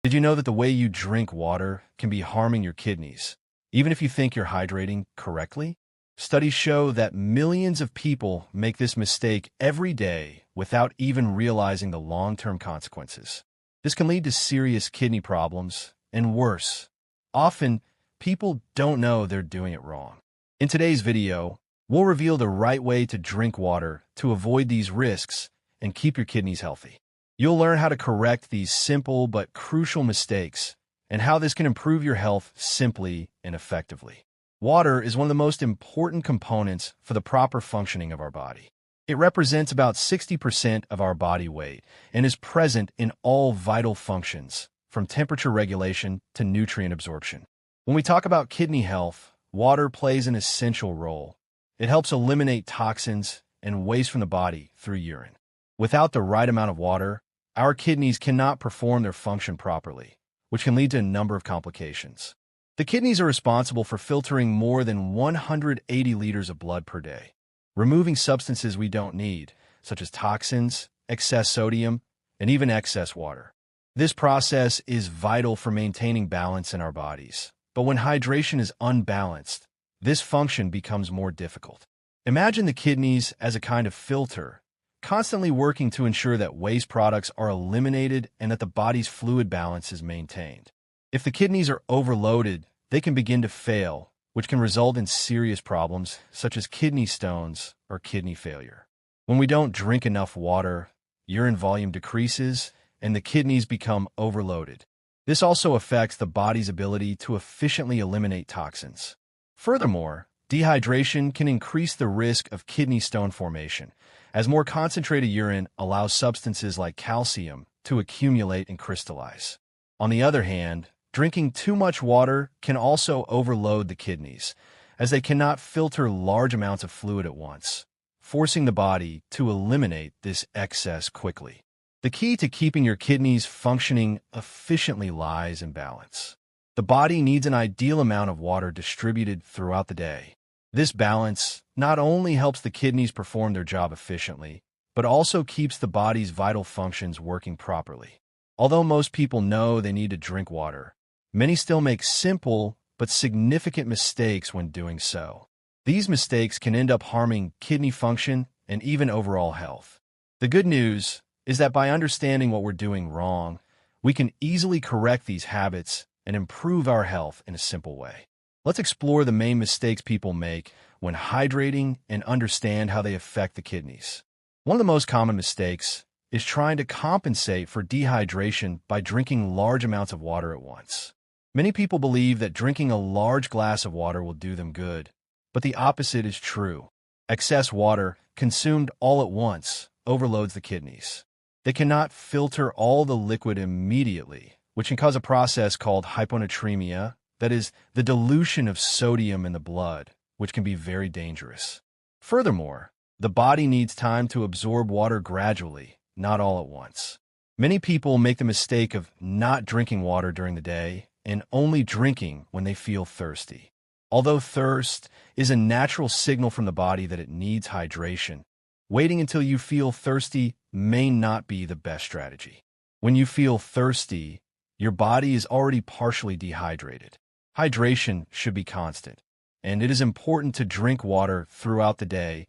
Did you know that the way you drink water can be harming your kidneys, even if you think you're hydrating correctly? Studies show that millions of people make this mistake every day without even realizing the long-term consequences. This can lead to serious kidney problems, and worse, often people don't know they're doing it wrong. In today's video, we'll reveal the right way to drink water to avoid these risks and keep your kidneys healthy. You'll learn how to correct these simple but crucial mistakes and how this can improve your health simply and effectively. Water is one of the most important components for the proper functioning of our body. It represents about 60% of our body weight and is present in all vital functions, from temperature regulation to nutrient absorption. When we talk about kidney health, water plays an essential role. It helps eliminate toxins and waste from the body through urine. Without the right amount of water, our kidneys cannot perform their function properly, which can lead to a number of complications. The kidneys are responsible for filtering more than 180 liters of blood per day, removing substances we don't need, such as toxins, excess sodium, and even excess water. This process is vital for maintaining balance in our bodies. But when hydration is unbalanced, this function becomes more difficult. Imagine the kidneys as a kind of filter, constantly working to ensure that waste products are eliminated and that the body's fluid balance is maintained. If the kidneys are overloaded, they can begin to fail, which can result in serious problems such as kidney stones or kidney failure. When we don't drink enough water, urine volume decreases and the kidneys become overloaded. This also affects the body's ability to efficiently eliminate toxins. Furthermore, dehydration can increase the risk of kidney stone formation, as more concentrated urine allows substances like calcium to accumulate and crystallize. On the other hand, drinking too much water can also overload the kidneys, as they cannot filter large amounts of fluid at once, forcing the body to eliminate this excess quickly. The key to keeping your kidneys functioning efficiently lies in balance. The body needs an ideal amount of water distributed throughout the day. This balance not only helps the kidneys perform their job efficiently, but also keeps the body's vital functions working properly. Although most people know they need to drink water, many still make simple but significant mistakes when doing so. These mistakes can end up harming kidney function and even overall health. The good news is that by understanding what we're doing wrong, we can easily correct these habits and improve our health in a simple way. Let's explore the main mistakes people make when hydrating and understand how they affect the kidneys. One of the most common mistakes is trying to compensate for dehydration by drinking large amounts of water at once. Many people believe that drinking a large glass of water will do them good, but the opposite is true. Excess water, consumed all at once, overloads the kidneys. They cannot filter all the liquid immediately, which can cause a process called hyponatremia, that is, the dilution of sodium in the blood, which can be very dangerous. Furthermore, the body needs time to absorb water gradually, not all at once. Many people make the mistake of not drinking water during the day and only drinking when they feel thirsty. Although thirst is a natural signal from the body that it needs hydration, waiting until you feel thirsty may not be the best strategy. When you feel thirsty, your body is already partially dehydrated. Hydration should be constant, and it is important to drink water throughout the day,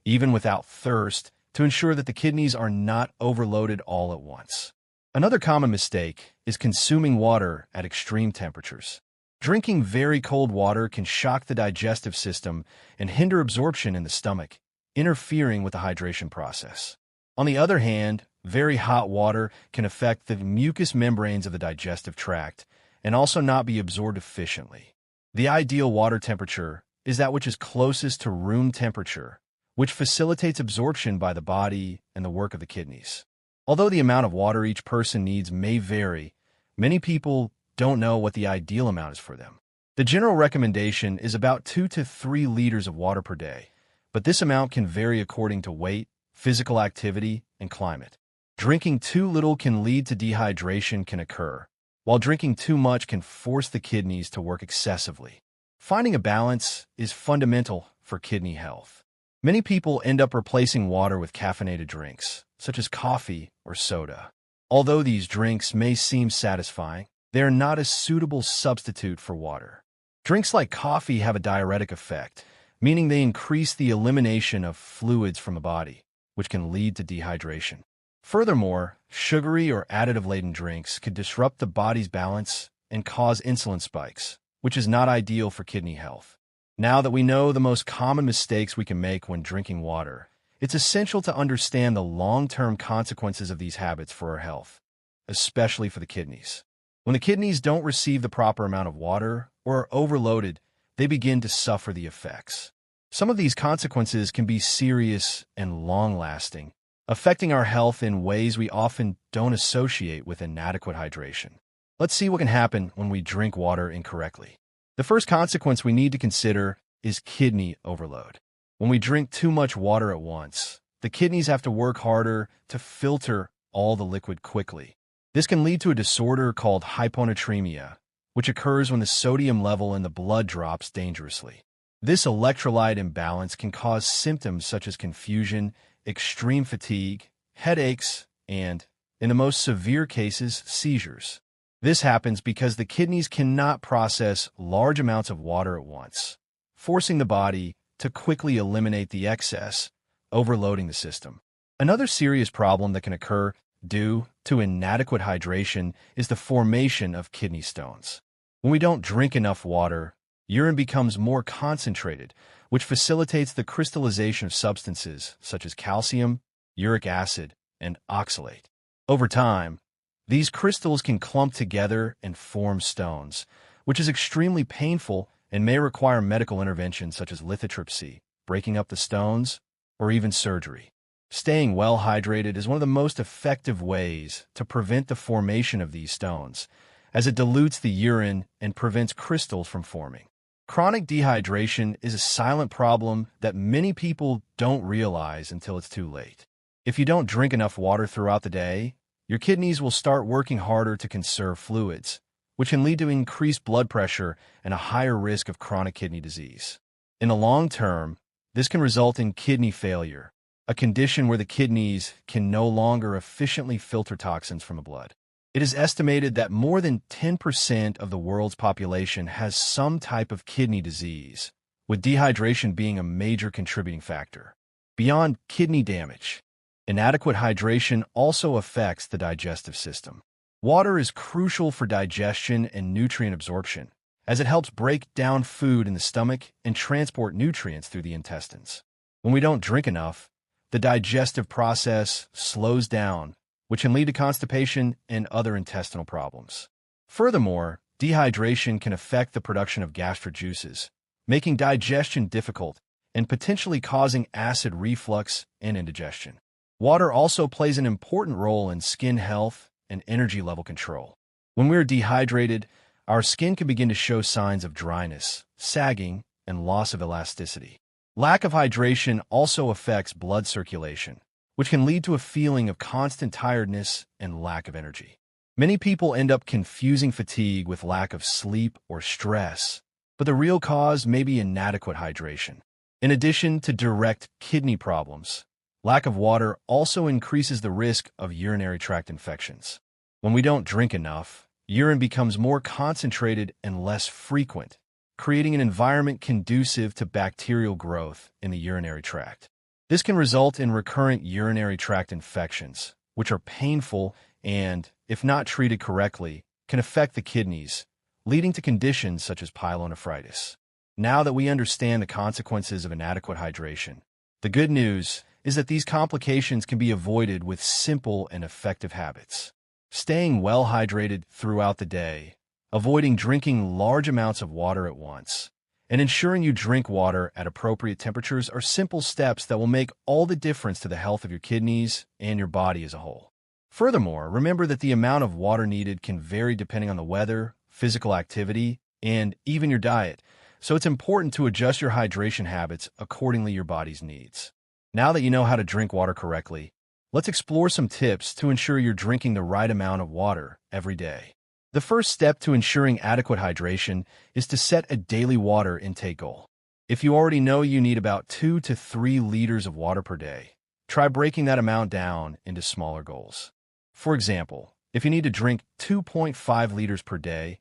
even without thirst, to ensure that the kidneys are not overloaded all at once. Another common mistake is consuming water at extreme temperatures. Drinking very cold water can shock the digestive system and hinder absorption in the stomach, interfering with the hydration process. On the other hand, very hot water can affect the mucous membranes of the digestive tract and also not be absorbed efficiently. The ideal water temperature is that which is closest to room temperature, which facilitates absorption by the body and the work of the kidneys. Although the amount of water each person needs may vary, many people don't know what the ideal amount is for them. The general recommendation is about 2 to 3 liters of water per day, but this amount can vary according to weight, physical activity, and climate. Drinking too little can lead to dehydration can occur, while drinking too much can force the kidneys to work excessively. Finding a balance is fundamental for kidney health. Many people end up replacing water with caffeinated drinks, such as coffee or soda. Although these drinks may seem satisfying, they are not a suitable substitute for water. Drinks like coffee have a diuretic effect, meaning they increase the elimination of fluids from the body, which can lead to dehydration. Furthermore, sugary or additive-laden drinks could disrupt the body's balance and cause insulin spikes, which is not ideal for kidney health. Now that we know the most common mistakes we can make when drinking water, it's essential to understand the long-term consequences of these habits for our health, especially for the kidneys. When the kidneys don't receive the proper amount of water or are overloaded, they begin to suffer the effects. Some of these consequences can be serious and long-lasting, affecting our health in ways we often don't associate with inadequate hydration. Let's see what can happen when we drink water incorrectly. The first consequence we need to consider is kidney overload. When we drink too much water at once, the kidneys have to work harder to filter all the liquid quickly. This can lead to a disorder called hyponatremia, which occurs when the sodium level in the blood drops dangerously. This electrolyte imbalance can cause symptoms such as confusion, extreme fatigue, headaches, and, in the most severe cases, seizures. This happens because the kidneys cannot process large amounts of water at once, forcing the body to quickly eliminate the excess, overloading the system. Another serious problem that can occur due to inadequate hydration is the formation of kidney stones. When we don't drink enough water, urine becomes more concentrated, which facilitates the crystallization of substances such as calcium, uric acid, and oxalate. Over time, these crystals can clump together and form stones, which is extremely painful and may require medical intervention such as lithotripsy, breaking up the stones, or even surgery. Staying well hydrated is one of the most effective ways to prevent the formation of these stones, as it dilutes the urine and prevents crystals from forming. Chronic dehydration is a silent problem that many people don't realize until it's too late. If you don't drink enough water throughout the day, your kidneys will start working harder to conserve fluids, which can lead to increased blood pressure and a higher risk of chronic kidney disease. In the long term, this can result in kidney failure, a condition where the kidneys can no longer efficiently filter toxins from the blood. It is estimated that more than 10% of the world's population has some type of kidney disease, with dehydration being a major contributing factor. Beyond kidney damage, inadequate hydration also affects the digestive system. Water is crucial for digestion and nutrient absorption, as it helps break down food in the stomach and transport nutrients through the intestines. When we don't drink enough, the digestive process slows down, which can lead to constipation and other intestinal problems. Furthermore, dehydration can affect the production of gastric juices, making digestion difficult and potentially causing acid reflux and indigestion. Water also plays an important role in skin health and energy level control. When we're dehydrated, our skin can begin to show signs of dryness, sagging, and loss of elasticity. Lack of hydration also affects blood circulation, which can lead to a feeling of constant tiredness and lack of energy. Many people end up confusing fatigue with lack of sleep or stress, but the real cause may be inadequate hydration. In addition to direct kidney problems, lack of water also increases the risk of urinary tract infections. When we don't drink enough, urine becomes more concentrated and less frequent, creating an environment conducive to bacterial growth in the urinary tract. This can result in recurrent urinary tract infections, which are painful and, if not treated correctly, can affect the kidneys, leading to conditions such as pyelonephritis. Now that we understand the consequences of inadequate hydration, the good news is that these complications can be avoided with simple and effective habits. Staying well hydrated throughout the day, avoiding drinking large amounts of water at once, and ensuring you drink water at appropriate temperatures are simple steps that will make all the difference to the health of your kidneys and your body as a whole. Furthermore, remember that the amount of water needed can vary depending on the weather, physical activity, and even your diet, so it's important to adjust your hydration habits accordingly to your body's needs. Now that you know how to drink water correctly, let's explore some tips to ensure you're drinking the right amount of water every day. The first step to ensuring adequate hydration is to set a daily water intake goal. If you already know you need about 2 to 3 liters of water per day, try breaking that amount down into smaller goals. For example, if you need to drink 2.5 liters per day,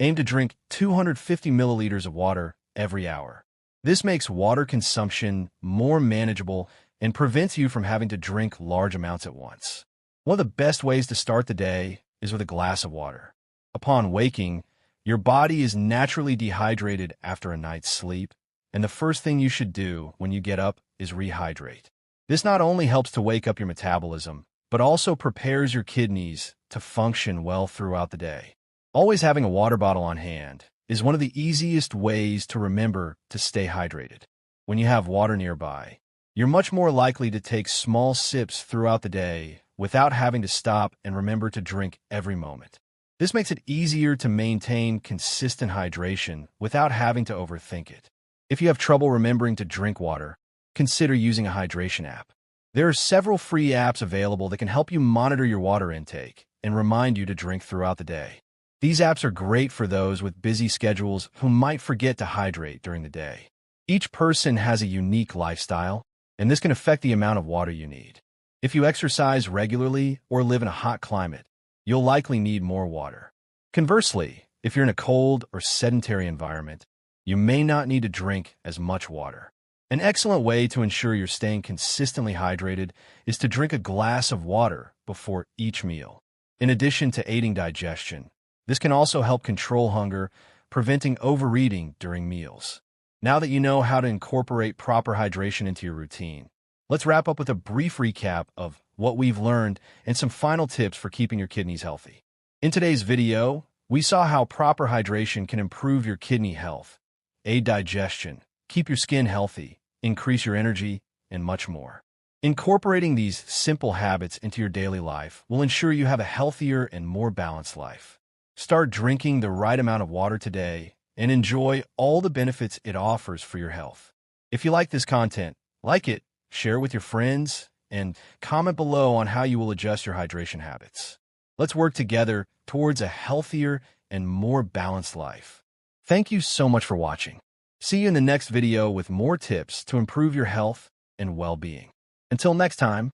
aim to drink 250 milliliters of water every hour. This makes water consumption more manageable and prevents you from having to drink large amounts at once. One of the best ways to start the day is with a glass of water. Upon waking, your body is naturally dehydrated after a night's sleep, and the first thing you should do when you get up is rehydrate. This not only helps to wake up your metabolism, but also prepares your kidneys to function well throughout the day. Always having a water bottle on hand is one of the easiest ways to remember to stay hydrated. When you have water nearby, you're much more likely to take small sips throughout the day without having to stop and remember to drink every moment. This makes it easier to maintain consistent hydration without having to overthink it. If you have trouble remembering to drink water, consider using a hydration app. There are several free apps available that can help you monitor your water intake and remind you to drink throughout the day. These apps are great for those with busy schedules who might forget to hydrate during the day. Each person has a unique lifestyle, and this can affect the amount of water you need. If you exercise regularly or live in a hot climate, you'll likely need more water. Conversely, if you're in a cold or sedentary environment, you may not need to drink as much water. An excellent way to ensure you're staying consistently hydrated is to drink a glass of water before each meal. In addition to aiding digestion, this can also help control hunger, preventing overeating during meals. Now that you know how to incorporate proper hydration into your routine, let's wrap up with a brief recap of what we've learned and some final tips for keeping your kidneys healthy. In today's video, we saw how proper hydration can improve your kidney health, aid digestion, keep your skin healthy, increase your energy, and much more. Incorporating these simple habits into your daily life will ensure you have a healthier and more balanced life. Start drinking the right amount of water today and enjoy all the benefits it offers for your health. If you like this content, like it, share it with your friends, and comment below on how you will adjust your hydration habits. Let's work together towards a healthier and more balanced life. Thank you so much for watching. See you in the next video with more tips to improve your health and well-being. Until next time.